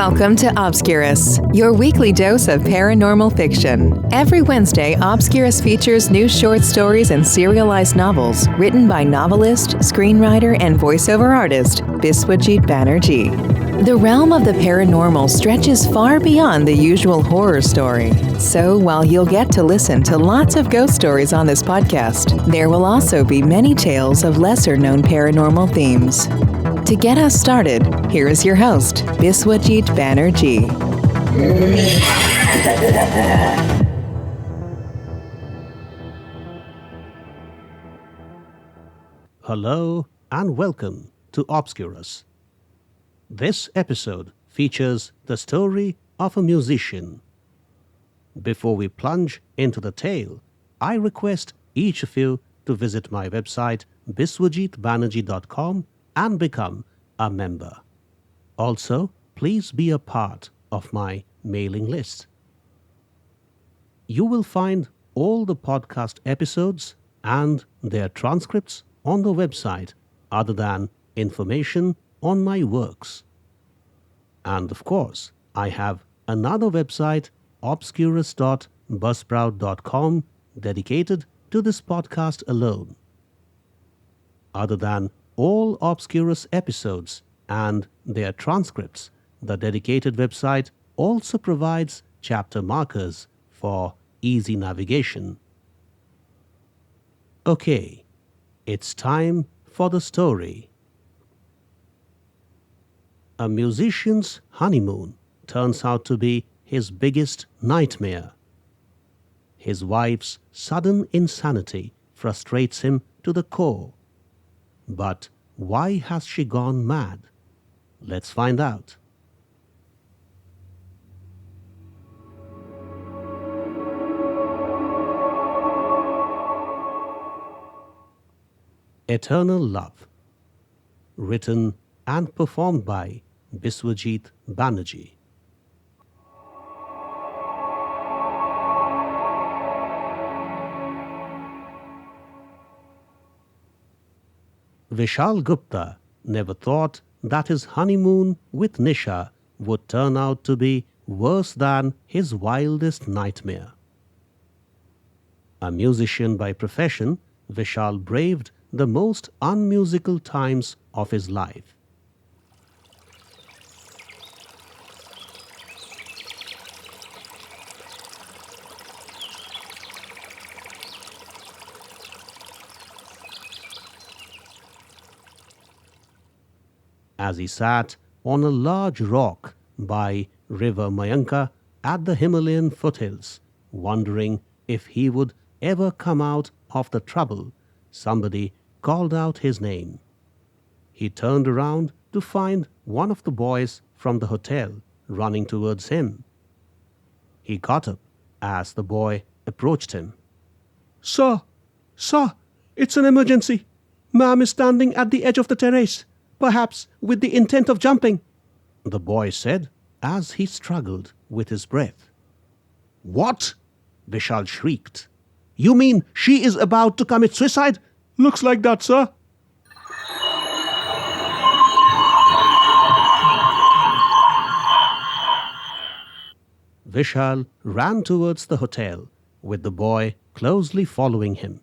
Welcome to Obscurus, your weekly dose of paranormal fiction. Every Wednesday, Obscurus features new short stories and serialized novels written by novelist, screenwriter, and voiceover artist Biswajit Banerjee. The realm of the paranormal stretches far beyond the usual horror story. So while you'll get to listen to lots of ghost stories on this podcast, there will also be many tales of lesser-known paranormal themes. To get us started, here is your host, Biswajit Banerjee. Hello and welcome to Obscurus. This episode features the story of a musician. Before we plunge into the tale, I request each of you to visit my website biswajitbanerjee.com and become a member. Also, please be a part of my mailing list. You will find all the podcast episodes and their transcripts on the website, other than information on my works. And of course, I have another website, obscurus.buzzsprout.com, dedicated to this podcast alone. Other than all Obscurus episodes and their transcripts, the dedicated website also provides chapter markers for easy navigation. Okay, it's time for the story. A musician's honeymoon turns out to be his biggest nightmare. His wife's sudden insanity frustrates him to the core. But why has she gone mad? Let's find out. Eternal Love. Written and performed by Biswajit Banerjee. Vishal Gupta never thought that his honeymoon with Nisha would turn out to be worse than his wildest nightmare. A musician by profession, Vishal braved the most unmusical times of his life. As he sat on a large rock by River Mayanka at the Himalayan foothills, wondering if he would ever come out of the trouble, somebody called out his name. He turned around to find one of the boys from the hotel running towards him. He got up as the boy approached him. Sir, it's an emergency. Ma'am is standing at the edge of the terrace, perhaps with the intent of jumping, the boy said as he struggled with his breath. What? Vishal shrieked. You mean she is about to commit suicide? Looks like that, sir. Vishal ran towards the hotel, with the boy closely following him.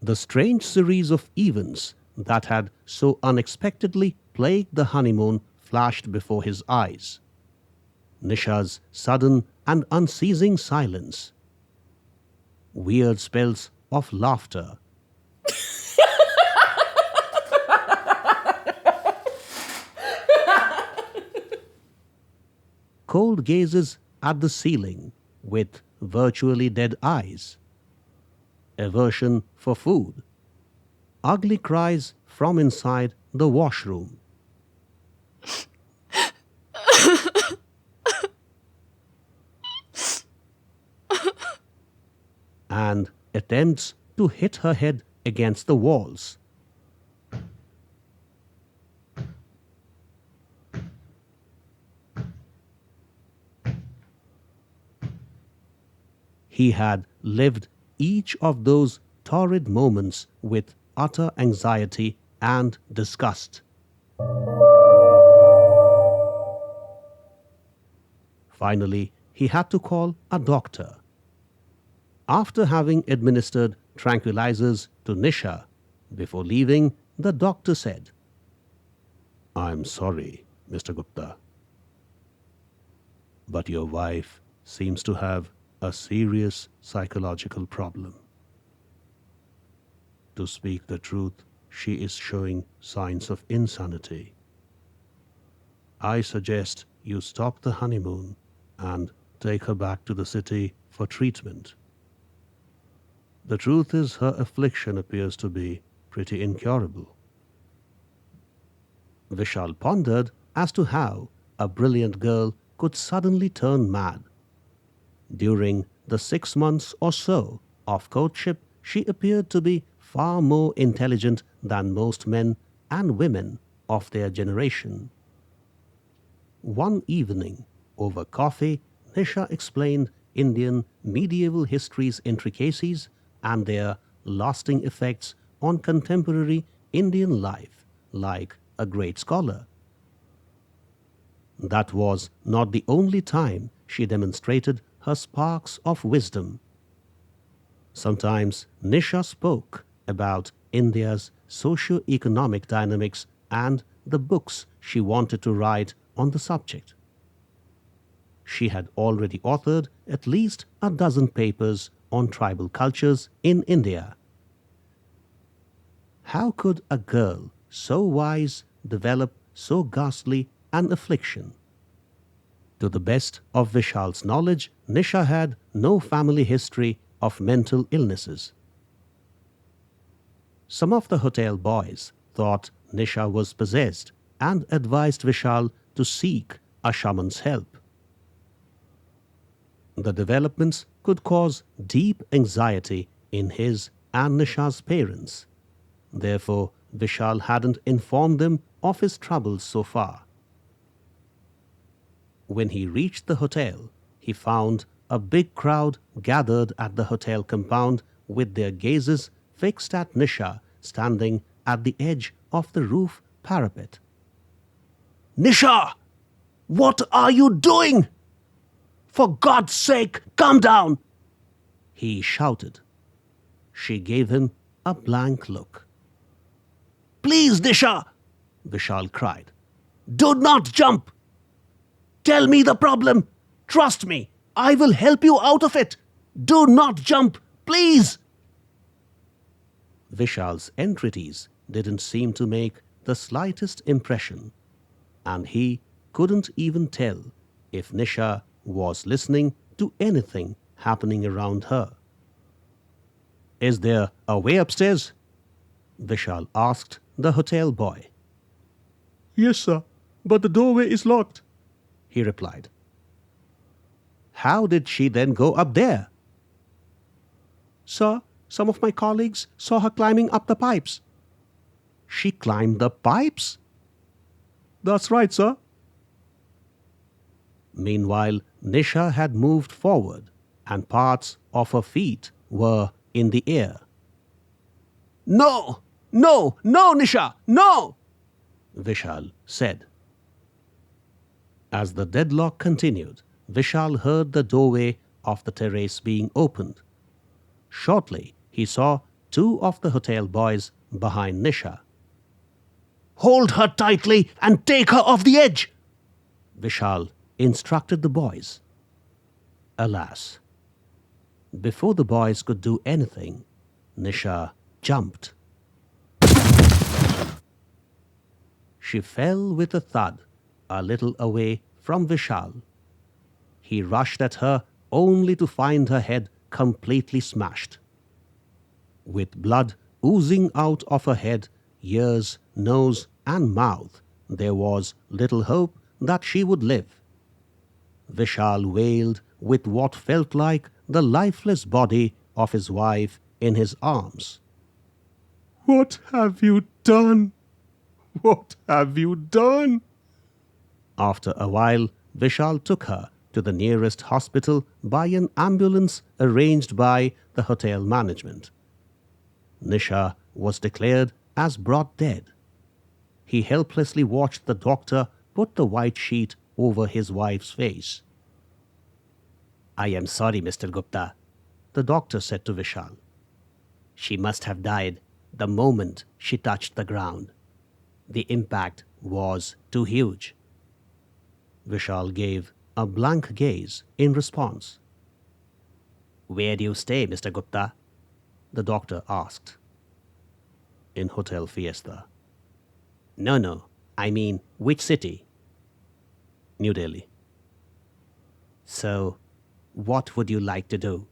The strange series of events that had so unexpectedly plagued the honeymoon flashed before his eyes. Nisha's sudden and unceasing silence. Weird spells of laughter. Cold gazes at the ceiling with virtually dead eyes. Aversion for food. Ugly cries from inside the washroom. And attempts to hit her head against the walls. He had lived each of those torrid moments with utter anxiety and disgust. Finally, he had to call a doctor. After having administered tranquilizers to Nisha, before leaving, the doctor said, "I'm sorry, Mr. Gupta, but your wife seems to have a serious psychological problem. To speak the truth, she is showing signs of insanity. I suggest you stop the honeymoon and take her back to the city for treatment. The truth is, her affliction appears to be pretty incurable." Vishal pondered as to how a brilliant girl could suddenly turn mad. During the 6 months or so of courtship, she appeared to be far more intelligent than most men and women of their generation. One evening, over coffee, Nisha explained Indian medieval history's intricacies and their lasting effects on contemporary Indian life like a great scholar. That was not the only time she demonstrated her sparks of wisdom. Sometimes Nisha spoke about India's socio-economic dynamics and the books she wanted to write on the subject. She had already authored at least a dozen papers on tribal cultures in India. How could a girl so wise develop so ghastly an affliction? To the best of Vishal's knowledge, Nisha had no family history of mental illnesses. Some of the hotel boys thought Nisha was possessed and advised Vishal to seek a shaman's help. The developments could cause deep anxiety in his and Nisha's parents. Therefore, Vishal hadn't informed them of his troubles so far. When he reached the hotel, he found a big crowd gathered at the hotel compound with their gazes fixed at Nisha standing at the edge of the roof parapet. "Nisha! What are you doing? For God's sake, come down!" he shouted. She gave him a blank look. "Please, Nisha!" Vishal cried. "Do not jump! Tell me the problem! Trust me, I will help you out of it! Do not jump, please!" Vishal's entreaties didn't seem to make the slightest impression, and he couldn't even tell if Nisha was listening to anything happening around her. "Is there a way upstairs?" Vishal asked the hotel boy. "Yes, sir, but the doorway is locked," he replied. "How did she then go up there?" "Sir, some of my colleagues saw her climbing up the pipes." "She climbed the pipes?" "That's right, sir." Meanwhile, Nisha had moved forward, and parts of her feet were in the air. "No! No! No, Nisha! No!" Vishal said. As the deadlock continued, Vishal heard the doorway of the terrace being opened. Shortly, he saw two of the hotel boys behind Nisha. "Hold her tightly and take her off the edge," Vishal instructed the boys. Alas, before the boys could do anything, Nisha jumped. She fell with a thud a little away from Vishal. He rushed at her only to find her head completely smashed. With blood oozing out of her head, ears, nose, and mouth, there was little hope that she would live. Vishal wailed with what felt like the lifeless body of his wife in his arms. "What have you done? What have you done?" After a while, Vishal took her to the nearest hospital by an ambulance arranged by the hotel management. Nisha was declared as brought dead. He helplessly watched the doctor put the white sheet over his wife's face. I am sorry, Mr. Gupta, the doctor said to Vishal. She must have died the moment she touched the ground. The impact was too huge. Vishal gave a blank gaze in response. Where do you stay, Mr. Gupta? The doctor asked. In Hotel Fiesta. No, I mean, which city? New Delhi. So, what would you like to do?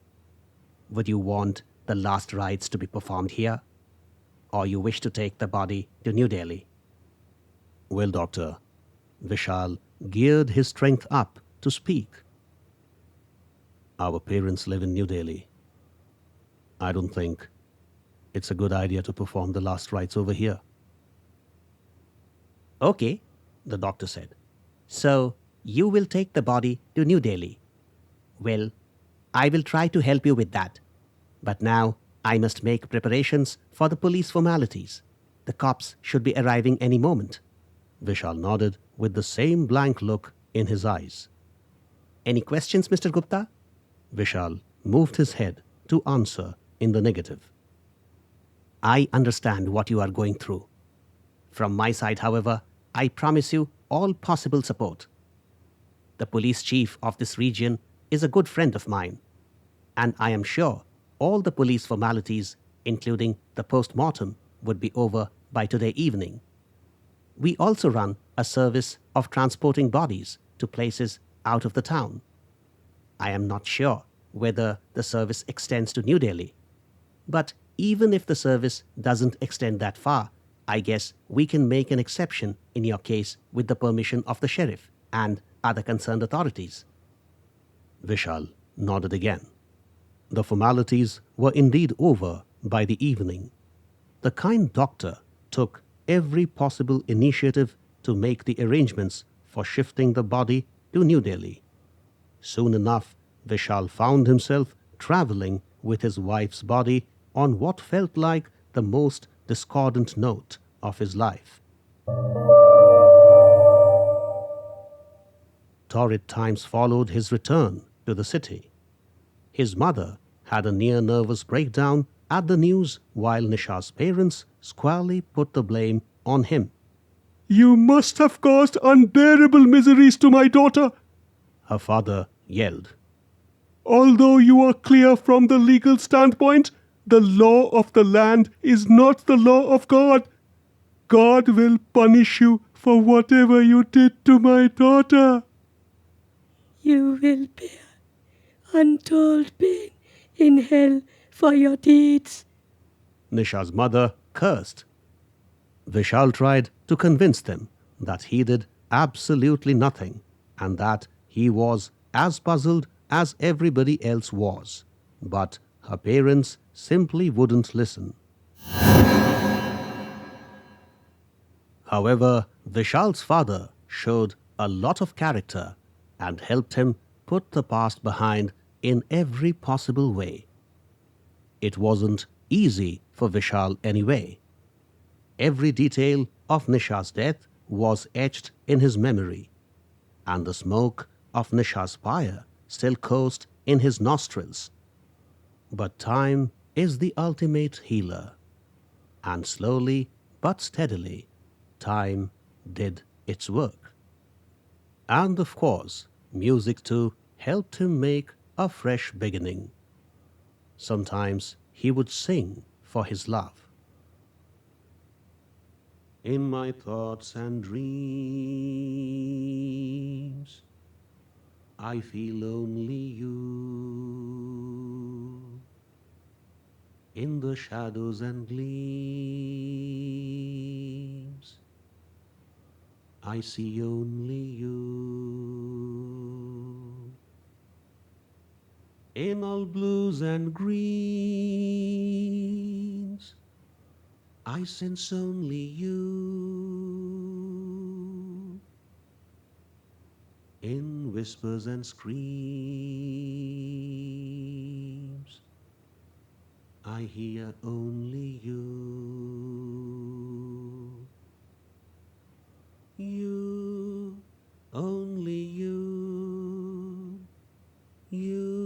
Would you want the last rites to be performed here? Or you wish to take the body to New Delhi? Well, doctor, Vishal geared his strength up to speak. Our parents live in New Delhi. I don't think it's a good idea to perform the last rites over here. Okay, the doctor said. So, you will take the body to New Delhi. Well, I will try to help you with that. But now, I must make preparations for the police formalities. The cops should be arriving any moment. Vishal nodded with the same blank look in his eyes. Any questions, Mr. Gupta? Vishal moved his head to answer in the negative. I understand what you are going through. From my side, however, I promise you all possible support. The police chief of this region is a good friend of mine, and I am sure all the police formalities, including the post-mortem, would be over by today evening. We also run a service of transporting bodies to places out of the town. I am not sure whether the service extends to New Delhi, but even if the service doesn't extend that far, I guess we can make an exception in your case with the permission of the sheriff and other concerned authorities. Vishal nodded again. The formalities were indeed over by the evening. The kind doctor took every possible initiative to make the arrangements for shifting the body to New Delhi. Soon enough, Vishal found himself traveling with his wife's body on what felt like the most discordant note of his life. Torrid times followed his return to the city. His mother had a near nervous breakdown at the news while Nisha's parents squarely put the blame on him. You must have caused unbearable miseries to my daughter. Her father yelled. Although you are clear from the legal standpoint, the law of the land is not the law of God. God will punish you for whatever you did to my daughter. You will bear untold pain in hell for your deeds. Nisha's mother cursed. Vishal tried to convince them that he did absolutely nothing and that he was as puzzled as everybody else was. But her parents simply wouldn't listen. However, Vishal's father showed a lot of character and helped him put the past behind in every possible way. It wasn't easy for Vishal anyway. Every detail of Nisha's death was etched in his memory, and the smoke of Nisha's pyre still coursed in his nostrils. But time is the ultimate healer, and slowly but steadily, time did its work. And of course, music too helped him make a fresh beginning. Sometimes he would sing for his love. In my thoughts and dreams, I feel only you. In the shadows and gleams, I see only you. In all blues and greens, I sense only you. In whispers and screams, I hear only you. You, only you, you.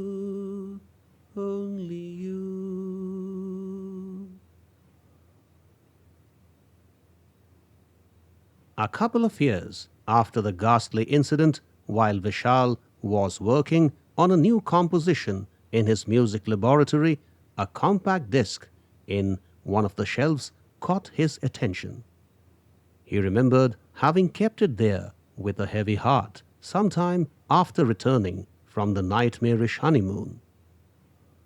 A couple of years after the ghastly incident, while Vishal was working on a new composition in his music laboratory, a compact disc in one of the shelves caught his attention. He remembered having kept it there with a heavy heart sometime after returning from the nightmarish honeymoon.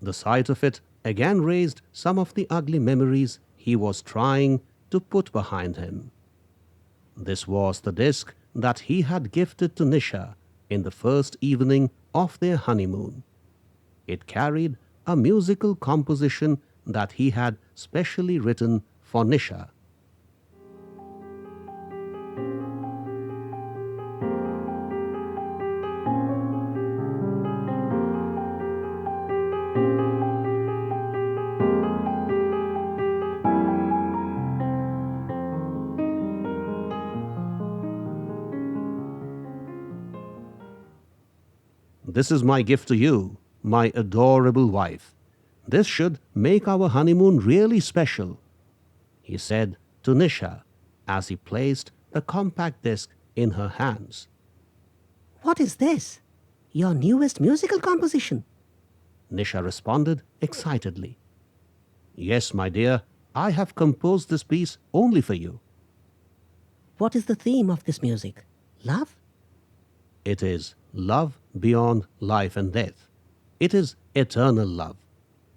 The sight of it again raised some of the ugly memories he was trying to put behind him. This was the disc that he had gifted to Nisha in the first evening of their honeymoon. It carried a musical composition that he had specially written for Nisha. This is my gift to you, my adorable wife. This should make our honeymoon really special, he said to Nisha as he placed the compact disc in her hands. What is this? Your newest musical composition? Nisha responded excitedly. Yes, my dear, I have composed this piece only for you. What is the theme of this music? Love? It is love beyond life and death. It is eternal love.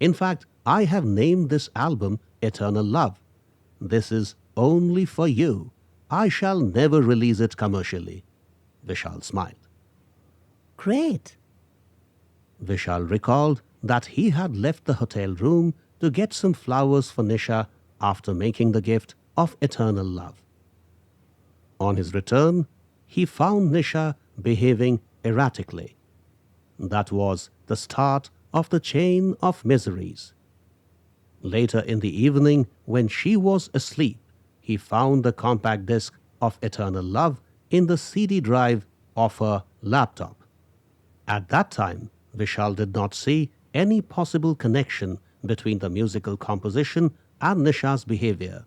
In fact, I have named this album Eternal Love. This is only for you. I shall never release it commercially. Vishal smiled. Great. Vishal recalled that he had left the hotel room to get some flowers for Nisha after making the gift of eternal love. On his return, he found Nisha behaving erratically. That was the start of the chain of miseries. Later in the evening, when she was asleep, he found the compact disc of Eternal Love in the CD drive of her laptop. At that time, Vishal did not see any possible connection between the musical composition and Nisha's behavior.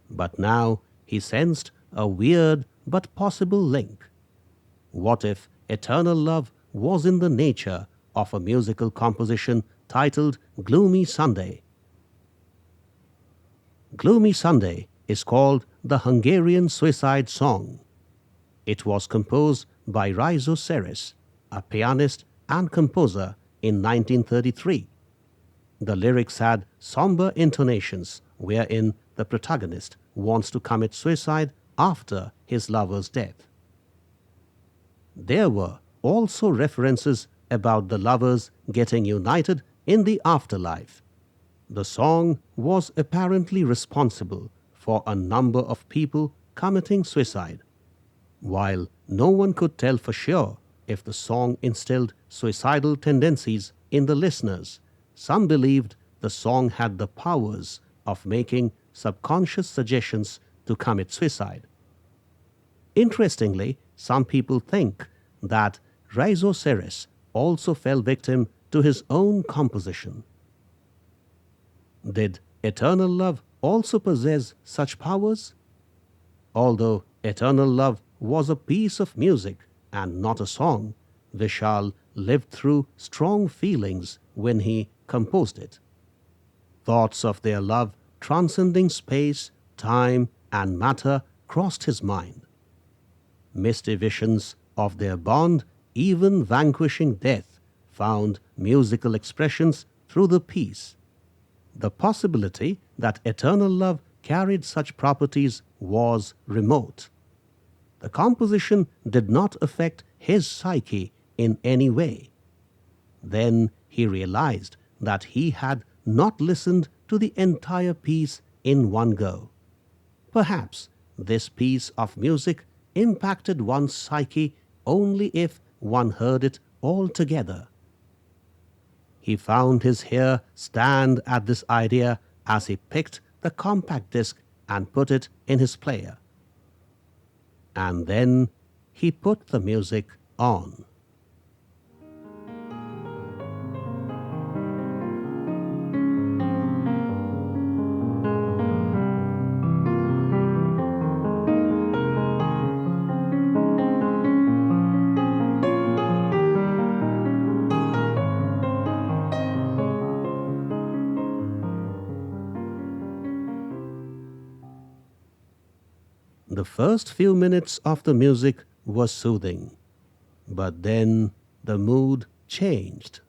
But now he sensed a weird but possible link. What if Eternal Love was in the nature of a musical composition titled Gloomy Sunday? Gloomy Sunday is called the Hungarian Suicide Song. It was composed by Rhizocerace, a pianist and composer, in 1933. The lyrics had somber intonations wherein the protagonist wants to commit suicide after his lover's death. There were also references about the lovers getting united in the afterlife. The song was apparently responsible for a number of people committing suicide. While no one could tell for sure if the song instilled suicidal tendencies in the listeners, some believed the song had the powers of making subconscious suggestions to commit suicide. Interestingly, some people think that Rhizocerace also fell victim to his own composition. Did Eternal Love also possess such powers? Although Eternal Love was a piece of music and not a song, Vishal lived through strong feelings when he composed it. Thoughts of their love transcending space, time, and matter crossed his mind. Misty visions of their bond, even vanquishing death, found musical expressions through the piece. The possibility that Eternal Love carried such properties was remote. The composition did not affect his psyche in any way. Then he realized that he had not listened to the entire piece in one go. Perhaps this piece of music impacted one's psyche only if one heard it all together. He found his hair stand at this idea as he picked the compact disc and put it in his player. And then he put the music on. The first few minutes of the music was soothing, but then the mood changed.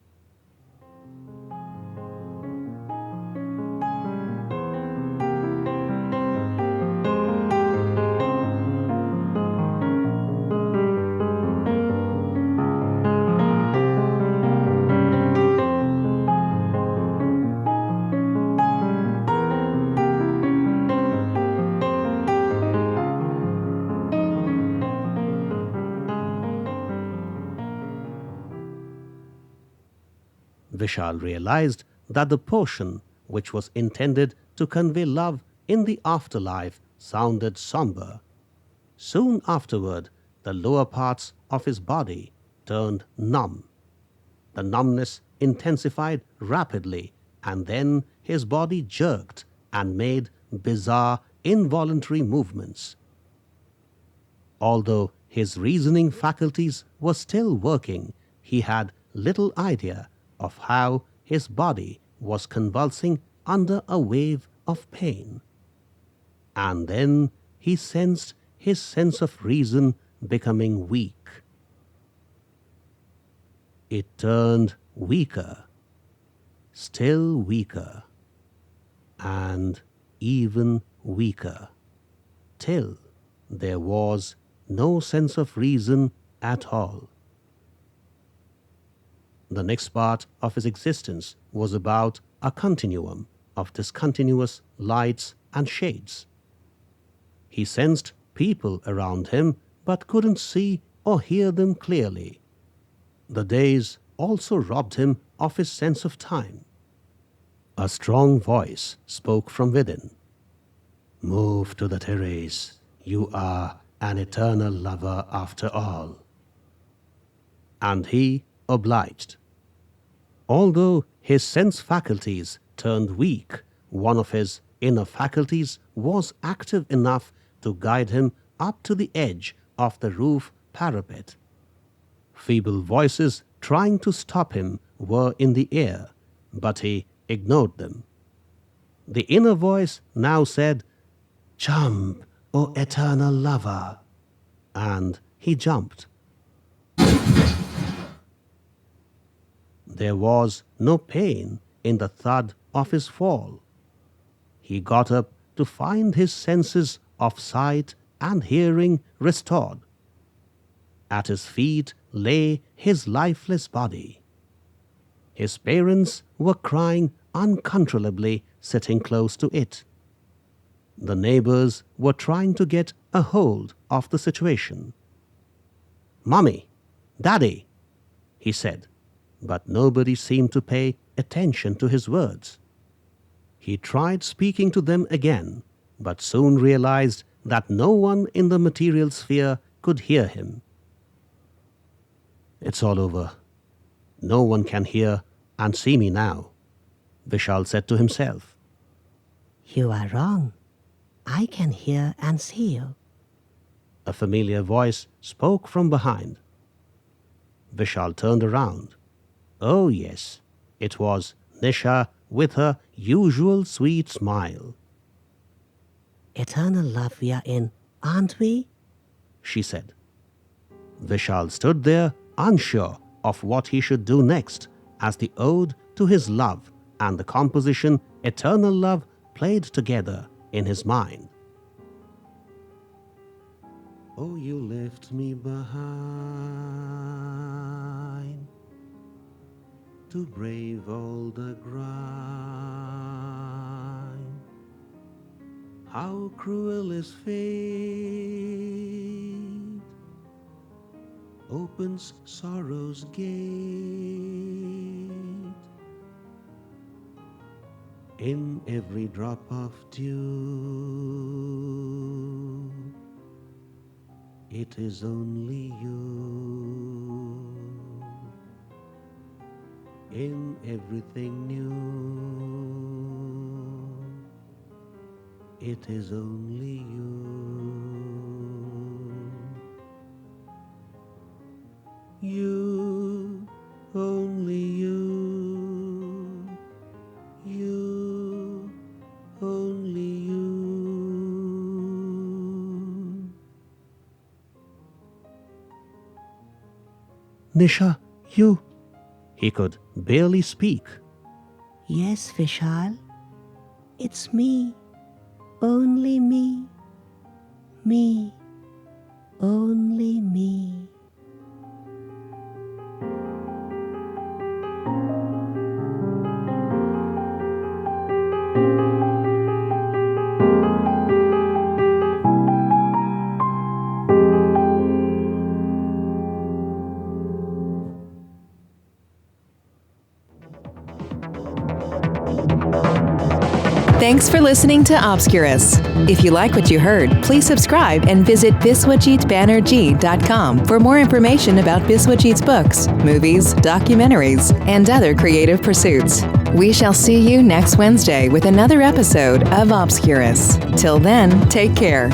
Vishal realized that the portion which was intended to convey love in the afterlife sounded somber. Soon afterward, the lower parts of his body turned numb. The numbness intensified rapidly, and then his body jerked and made bizarre, involuntary movements. Although his reasoning faculties were still working, he had little idea of how his body was convulsing under a wave of pain. And then he sensed his sense of reason becoming weak. It turned weaker, still weaker, and even weaker, till there was no sense of reason at all. The next part of his existence was about a continuum of discontinuous lights and shades. He sensed people around him but couldn't see or hear them clearly. The days also robbed him of his sense of time. A strong voice spoke from within. "Move to the terrace. You are an eternal lover after all." And he obliged. Although his sense faculties turned weak, one of his inner faculties was active enough to guide him up to the edge of the roof parapet. Feeble voices trying to stop him were in the air, but he ignored them. The inner voice now said, "Jump, O eternal lover," and he jumped. There was no pain in the thud of his fall. He got up to find his senses of sight and hearing restored. At his feet lay his lifeless body. His parents were crying uncontrollably, sitting close to it. The neighbors were trying to get a hold of the situation. "Mommy, Daddy," he said, but nobody seemed to pay attention to his words. He tried speaking to them again, but soon realized that no one in the material sphere could hear him. "It's all over. No one can hear and see me now," Vishal said to himself. You are wrong. I can hear and see you. A familiar voice spoke from behind. Vishal turned around. Oh yes, it was Nisha with her usual sweet smile. Eternal love we are in, aren't we? She said. Vishal stood there, unsure of what he should do next, as the ode to his love and the composition Eternal Love played together in his mind. Oh, you left me behind to brave all the grind. How cruel is fate, opens sorrow's gate. In every drop of dew, it is only you. In everything new, it is only you. You, only you. You, only you. Nisha, you... He could barely speak. Yes, Vishal. It's me. Only me. Me. Only me. Thanks for listening to Obscurus. If you like what you heard, please subscribe and visit biswajitbanerjee.com for more information about Biswajit's books, movies, documentaries, and other creative pursuits. We shall see you next Wednesday with another episode of Obscurus. Till then, take care.